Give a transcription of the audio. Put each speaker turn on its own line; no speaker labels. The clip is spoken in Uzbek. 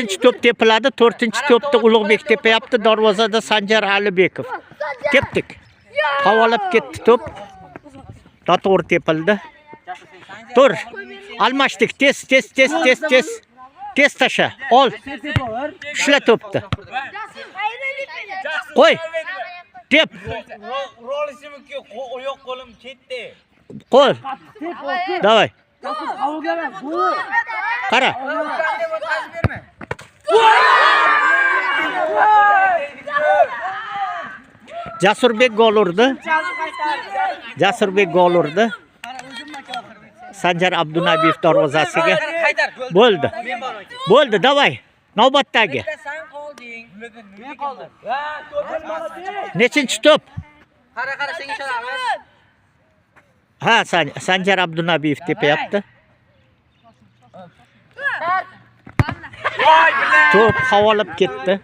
to'p tepiladi. 4-to'pda Ulug'bek tepayapti. Darvozada Sanjar Alibekov. Tepdik. Havolab ketdi to'p. To'g'ri tepildi. Tur. Almashdik. Tez tasha. Ol. Ushla to'pni. Qo'y. Tep.
Rolishimki oyoq qo'lim ketdi.
Qo'y. Davay. Qara. Jasurbek gol urdi. Sanjar Abdunabiyev darvozasiga. Bo'ldi, davay. Navbatdagi.
Men qoldim.
Nechinchi to'p?
Qara senga ishonamiz.
Ha, Sanjar Abdunabiyev tepayapti. To'p havolab ketdi.